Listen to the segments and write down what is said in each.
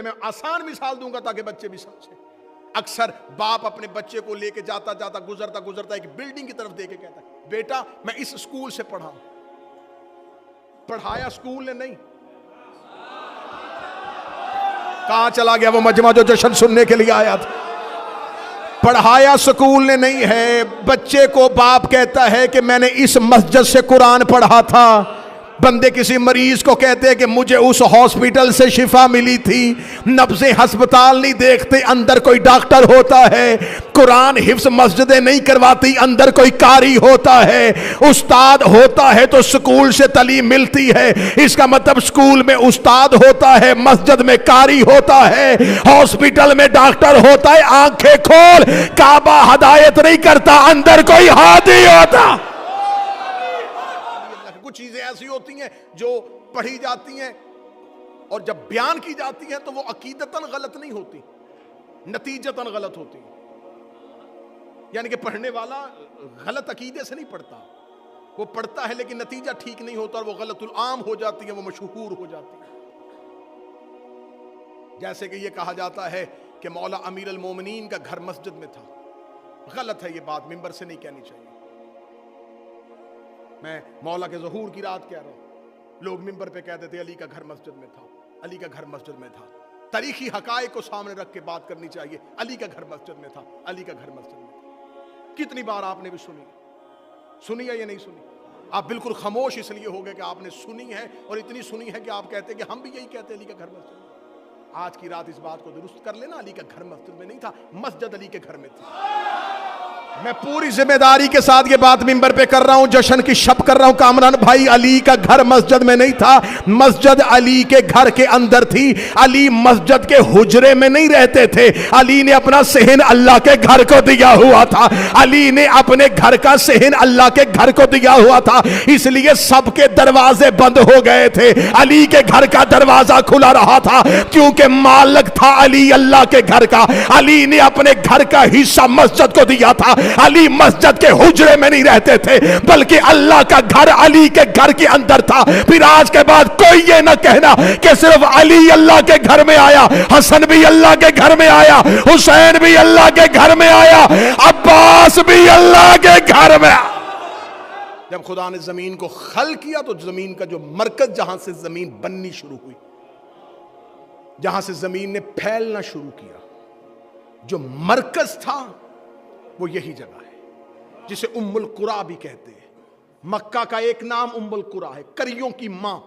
میں آسان مثال دوں گا تاکہ بچے بھی سمجھیں. اکثر باپ اپنے بچے کو لے کے جاتا جاتا گزرتا ایک بلڈنگ کی طرف دے کے کہتا ہے بیٹا میں اس اسکول سے پڑھا ہوں. پڑھایا اسکول نے نہیں. کہاں چلا گیا وہ مجمع جو جشن سننے کے لیے آیا تھا؟ پڑھایا اسکول نے نہیں ہے. بچے کو باپ کہتا ہے کہ میں نے اس مسجد سے قرآن پڑھا تھا. بندے کسی مریض کو کہتے ہیں کہ مجھے اس ہاسپٹل سے شفا ملی تھی. نبضیں ہسپتال نہیں دیکھتے, اندر کوئی ڈاکٹر ہوتا ہے. قرآن حفظ مسجدیں نہیں کرواتی, اندر کوئی قاری ہوتا ہے. استاد ہوتا ہے تو سکول سے تعلیم ملتی ہے. اس کا مطلب سکول میں استاد ہوتا ہے, مسجد میں قاری ہوتا ہے, ہاسپٹل میں ڈاکٹر ہوتا ہے. آنکھیں کھول, کعبہ ہدایت نہیں کرتا, اندر کوئی ہادی ہوتا. کچھ چیزیں ایسی ہوتی ہیں جو پڑھی جاتی ہیں اور جب بیان کی جاتی ہیں تو وہ عقیدتاً غلط نہیں ہوتی, نتیجتاً غلط ہوتی. یعنی کہ پڑھنے والا غلط عقیدے سے نہیں پڑھتا, وہ پڑھتا ہے لیکن نتیجہ ٹھیک نہیں ہوتا اور وہ غلط العام ہو جاتی ہے, وہ مشہور ہو جاتی ہے. جیسے کہ یہ کہا جاتا ہے کہ مولا امیر المومنین کا گھر مسجد میں تھا. غلط ہے یہ بات, ممبر سے نہیں کہنی چاہیے. میں مولا کے ظہور کی رات کہہ رہا ہوں. لوگ ممبر پہ کہتے تھے علی کا گھر مسجد میں تھا, علی کا گھر مسجد میں تھا. تاریخی حقائق کو سامنے رکھ کے بات کرنی چاہیے. علی کا گھر مسجد میں تھا, علی کا گھر مسجد میں تھا. کتنی بار آپ نے بھی سنی ہے یا نہیں سنی؟ آپ بالکل خاموش اس لیے ہو گئے کہ آپ نے سنی ہے, اور اتنی سنی ہے کہ آپ کہتے ہیں کہ ہم بھی یہی کہتے ہیں علی کا گھر مسجد میں. آج کی رات اس بات کو درست کر لینا, علی کا گھر مسجد میں نہیں تھا, مسجد علی کے گھر میں تھی. میں پوری ذمہ داری کے ساتھ یہ بات ممبر پہ کر رہا ہوں, جشن کی شب کر رہا ہوں. کامران بھائی, علی کا گھر مسجد میں نہیں تھا, مسجد علی کے گھر کے اندر تھی. علی مسجد کے حجرے میں نہیں رہتے تھے, علی نے اپنا صحن اللہ کے گھر کو دیا ہوا تھا. علی نے اپنے گھر کا صحن اللہ کے گھر کو دیا ہوا تھا, اس لیے سب کے دروازے بند ہو گئے تھے, علی کے گھر کا دروازہ کھلا رہا تھا, کیونکہ مالک تھا علی اللہ کے گھر کا. علی نے اپنے گھر کا حصہ مسجد کو دیا تھا. علی مسجد کے حجرے میں نہیں رہتے تھے, بلکہ اللہ کا گھر علی کے گھر کے اندر تھا. پھر آج کے بعد کوئی یہ نہ کہنا کہ صرف علی اللہ کے گھر میں آیا, حسن بھی اللہ کے گھر میں آیا, حسین بھی اللہ کے گھر میں آیا, عباس بھی اللہ کے گھر میں آیا. جب خدا نے زمین کو خلق کیا تو زمین کا جو مرکز, جہاں سے زمین بننی شروع ہوئی, جہاں سے زمین نے پھیلنا شروع کیا, جو مرکز تھا وہ یہی جگہ ہے جسے ام القریٰ بھی کہتے ہیں. مکہ کا ایک نام ام القریٰ ہے, کریوں کی ماں,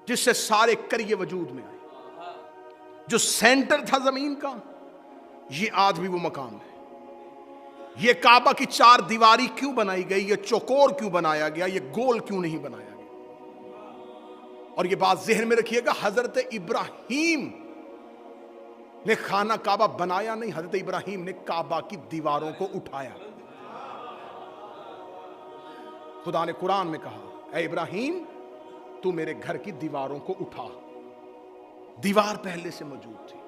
جس سے سارے کریے وجود میں آئے. جو سینٹر تھا زمین کا, یہ آج بھی وہ مقام ہے. یہ کعبہ کی 4 دیواری کیوں بنائی گئی, یہ چوکور کیوں بنایا گیا, یہ گول کیوں نہیں بنایا گیا؟ اور یہ بات ذہن میں رکھیے گا, حضرت ابراہیم نے خانہ کعبہ بنایا نہیں, حضرت ابراہیم نے کعبہ کی دیواروں کو اٹھایا. خدا نے قرآن میں کہا, اے ابراہیم تو میرے گھر کی دیواروں کو اٹھا. دیوار پہلے سے موجود تھی.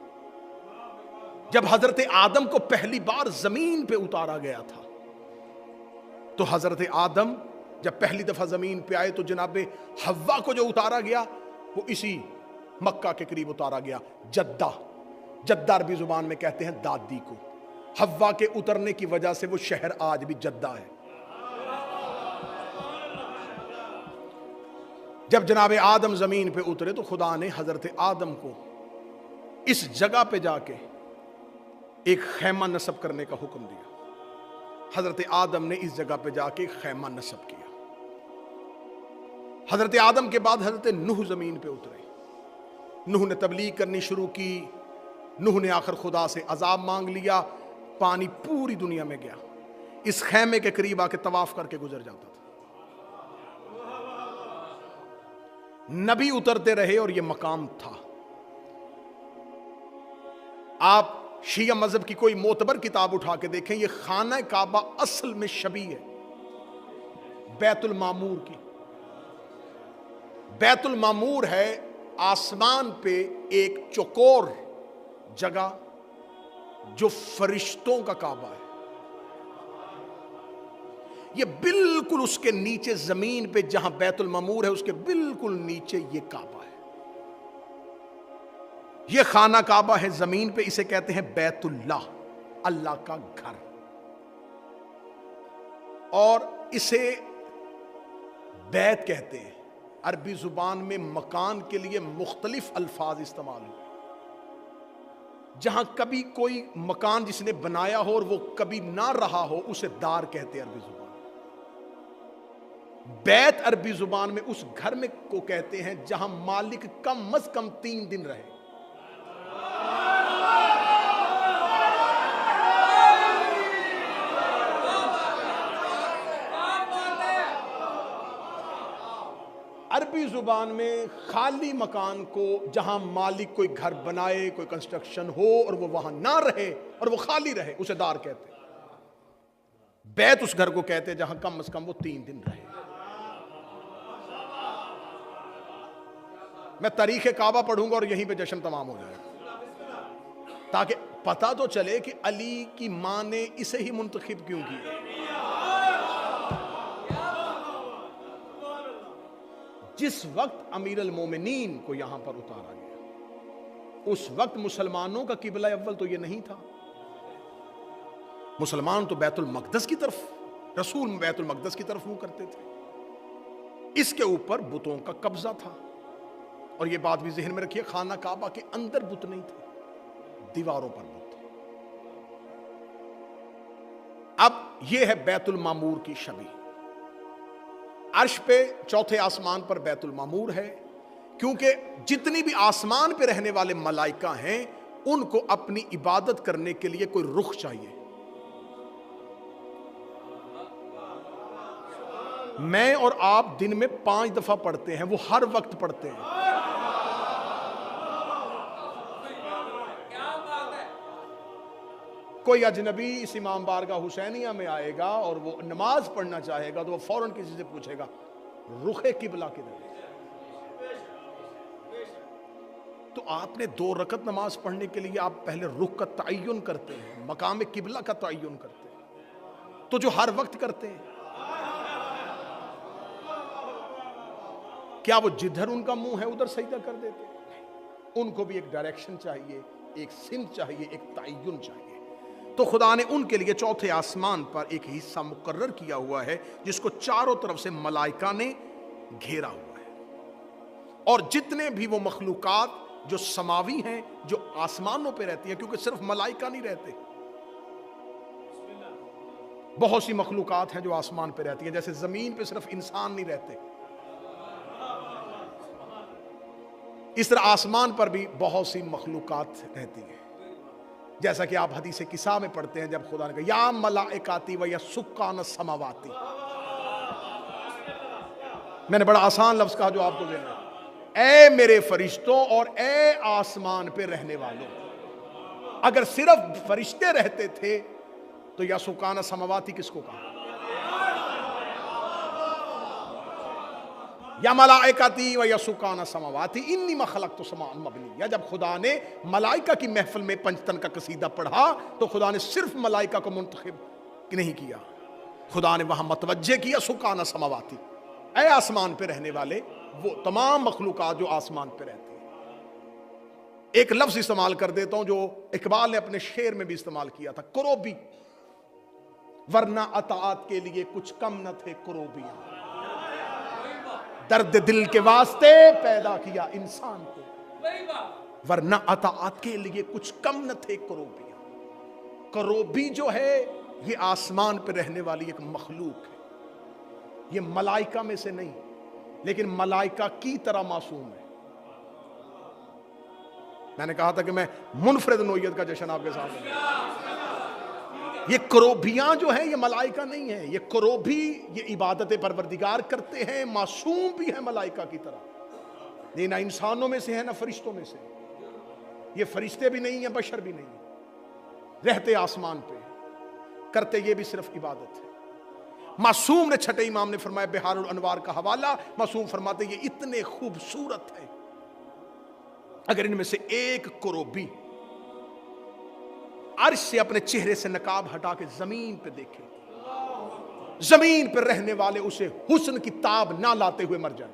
جب حضرت آدم کو پہلی بار زمین پہ اتارا گیا تھا, تو حضرت آدم جب پہلی دفعہ زمین پہ آئے تو جناب حوا کو جو اتارا گیا وہ اسی مکہ کے قریب اتارا گیا. جدہ عربی زبان میں کہتے ہیں دادی کو. حوا کے اترنے کی وجہ سے وہ شہر آج بھی جدہ ہے. جب جناب آدم زمین پہ اترے تو خدا نے حضرت آدم کو اس جگہ پہ جا کے ایک خیمہ نصب کرنے کا حکم دیا. حضرت آدم نے اس جگہ پہ جا کے ایک خیمہ نصب کیا. حضرت آدم کے بعد حضرت نوح زمین پہ اترے. نوح نے تبلیغ کرنی شروع کی. نوح نے آخر خدا سے عذاب مانگ لیا. پانی پوری دنیا میں گیا. اس خیمے کے قریب آ کے طواف کر کے گزر جاتا تھا. نبی اترتے رہے اور یہ مقام تھا. آپ شیعہ مذہب کی کوئی معتبر کتاب اٹھا کے دیکھیں, یہ خانہ کعبہ اصل میں شبیہ ہے بیت المعمور کی. بیت المعمور ہے آسمان پہ ایک چوکور جگہ جو فرشتوں کا کعبہ ہے. یہ بالکل اس کے نیچے زمین پہ جہاں بیت المعمور ہے اس کے بالکل نیچے یہ کعبہ ہے. یہ خانہ کعبہ ہے زمین پہ، اسے کہتے ہیں بیت اللہ، اللہ کا گھر، اور اسے بیت کہتے ہیں۔ عربی زبان میں مکان کے لیے مختلف الفاظ استعمال ہوئے۔ جہاں کبھی کوئی مکان جس نے بنایا ہو اور وہ کبھی نہ رہا ہو، اسے دار کہتے ہیں عربی زبان۔ بیت عربی زبان میں اس گھر میں کو کہتے ہیں جہاں مالک کم از کم 3 دن رہے۔ عربی زبان میں خالی مکان کو، جہاں مالک کوئی گھر بنائے، کوئی کنسٹرکشن ہو اور وہ وہاں نہ رہے اور وہ خالی رہے، اسے دار کہتے ہیں۔ بیت اس گھر کو کہتے ہیں جہاں کم از کم وہ 3 دن رہے۔ میں تاریخ کعبہ پڑھوں گا اور یہیں پہ جشن تمام ہو جائے گا، تاکہ پتہ تو چلے کہ علی کی ماں نے اسے ہی منتخب کیوں کیا۔ جس وقت امیر المومنین کو یہاں پر اتارا گیا، اس وقت مسلمانوں کا قبلہ اول تو یہ نہیں تھا۔ مسلمان تو بیت المقدس کی طرف، رسول بیت المقدس کی طرف منہ کرتے تھے۔ اس کے اوپر بتوں کا قبضہ تھا، اور یہ بات بھی ذہن میں رکھیے، خانہ کعبہ کے اندر بت نہیں تھے، دیواروں پر بت تھے۔ اب یہ ہے بیت المعمور کی شبیہ۔ عرش پہ چوتھے آسمان پر بیت المعمور ہے، کیونکہ جتنی بھی آسمان پہ رہنے والے ملائکہ ہیں ان کو اپنی عبادت کرنے کے لیے کوئی رخ چاہیے۔ میں اور آپ دن میں 5 دفعہ پڑھتے ہیں، وہ ہر وقت پڑھتے ہیں۔ کوئی اجنبی اس امام بارگاہ حسینیہ میں آئے گا اور وہ نماز پڑھنا چاہے گا تو وہ فوراً کسی سے پوچھے گا رخ قبلہ کدھر ہے؟ تو آپ نے 2 رکعت نماز پڑھنے کے لیے آپ پہلے رخ کا تعین کرتے ہیں، مقام قبلہ کا تعین کرتے ہیں، تو جو ہر وقت کرتے ہیں، کیا وہ جدھر ان کا منہ ہے ادھر سجدہ کر دیتے ہیں؟ ان کو بھی ایک ڈائریکشن چاہیے، ایک سمت چاہیے، ایک تعین چاہیے۔ تو خدا نے ان کے لیے چوتھے آسمان پر ایک حصہ مقرر کیا ہوا ہے جس کو چاروں طرف سے ملائکہ نے گھیرا ہوا ہے، اور جتنے بھی وہ مخلوقات جو سماوی ہیں، جو آسمانوں پہ رہتی ہیں، کیونکہ صرف ملائکہ نہیں رہتے، بہت سی مخلوقات ہیں جو آسمان پہ رہتی ہیں، جیسے زمین پہ صرف انسان نہیں رہتے، اس طرح آسمان پر بھی بہت سی مخلوقات رہتی ہیں۔ جیسا کہ آپ حدیث کسا میں پڑھتے ہیں، جب خدا نے کہا یا ملائکاتی و یا سکان السماواتی، میں نے بڑا آسان لفظ کہا جو آپ کو دینا ہے، اے میرے فرشتوں اور اے آسمان پہ رہنے والوں۔ اگر صرف فرشتے رہتے تھے تو یا سکان السماواتی کس کو کہا؟ یا ملائکتی و یا سکان السماواتی انی ما خلقت السماء مبنیہ۔ جب خدا نے ملائکہ کی محفل میں پنجتن کا قصیدہ پڑھا تو خدا نے صرف ملائکہ کو منتخب نہیں کیا، خدا نے وہاں متوجہ کیا سکان السماواتی، اے آسمان پہ رہنے والے، وہ تمام مخلوقات جو آسمان پہ رہتی ہیں۔ ایک لفظ استعمال کر دیتا ہوں جو اقبال نے اپنے شعر میں بھی استعمال کیا تھا، کروبی، ورنہ اطاعت کے لیے کچھ کم نہ تھے کروبیاں، درد دل کے واسطے پیدا کیا انسان کو، ورنہ اطاعت کے لیے کچھ کم نہ تھے کروبیاں۔ کروبی جو ہے یہ آسمان پہ رہنے والی ایک مخلوق ہے، یہ ملائکہ میں سے نہیں، لیکن ملائکہ کی طرح معصوم ہے۔ میں نے کہا تھا کہ میں منفرد نوعیت کا جشن آپ کے سامنے، یہ کروبیاں جو ہیں یہ ملائکہ نہیں ہیں، یہ کروبی یہ عبادت پروردگار کرتے ہیں، معصوم بھی ہیں ملائکہ کی طرح، یہ نہ انسانوں میں سے ہیں نہ فرشتوں میں سے، یہ فرشتے بھی نہیں ہیں، بشر بھی نہیں، رہتے آسمان پہ، کرتے یہ بھی صرف عبادت ہے۔ معصوم نے چھٹے امام نے فرمایا بہار الانوار کا حوالہ، معصوم فرماتے یہ اتنے خوبصورت ہیں، اگر ان میں سے ایک کروبی عرش سے اپنے چہرے سے نقاب ہٹا کے زمین پہ دیکھے، زمین پہ رہنے والے اسے حسن کی تاب نہ لاتے ہوئے مر جائیں۔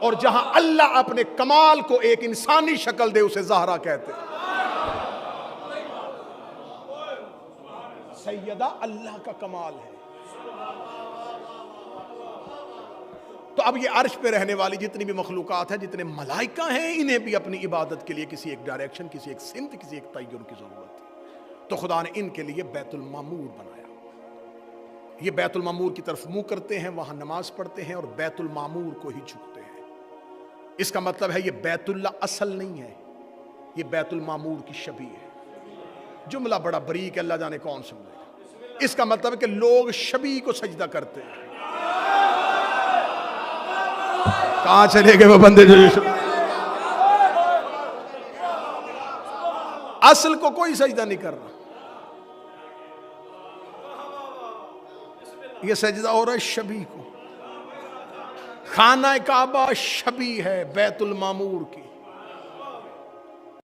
اور جہاں اللہ اپنے کمال کو ایک انسانی شکل دے اسے زہرا کہتے ہیں. سیدہ اللہ کا کمال ہے. تو اب یہ عرش پہ رہنے والی جتنی بھی مخلوقات ہیں، جتنے ملائکہ ہیں، انہیں بھی اپنی عبادت کے لیے کسی ایک ڈائریکشن، کسی ایک سمت، کسی ایک تعین کی ضرورت ہے. تو خدا نے ان کے لیے بیت المعمور بنایا. یہ بیت المعمور کی طرف منہ کرتے ہیں، وہاں نماز پڑھتے ہیں اور بیت المعمور کو ہی جھکتے ہیں. اس کا مطلب ہے یہ بیت اللہ اصل نہیں ہے، یہ بیت المعمور کی شبیہ ہے. جملہ بڑا بریک ہے، اللہ جانے کون سمجھے گا. اس کا مطلب ہے کہ لوگ شبیہ کو سجدہ کرتے ہیں. کہاں چلے گئے وہ بندے جو اصل کو کوئی سجدہ نہیں کر رہا. یہ سجدہ ہو رہا ہے شبیہ کو. خانہ کعبہ شبیہ ہے بیت المعمور کی.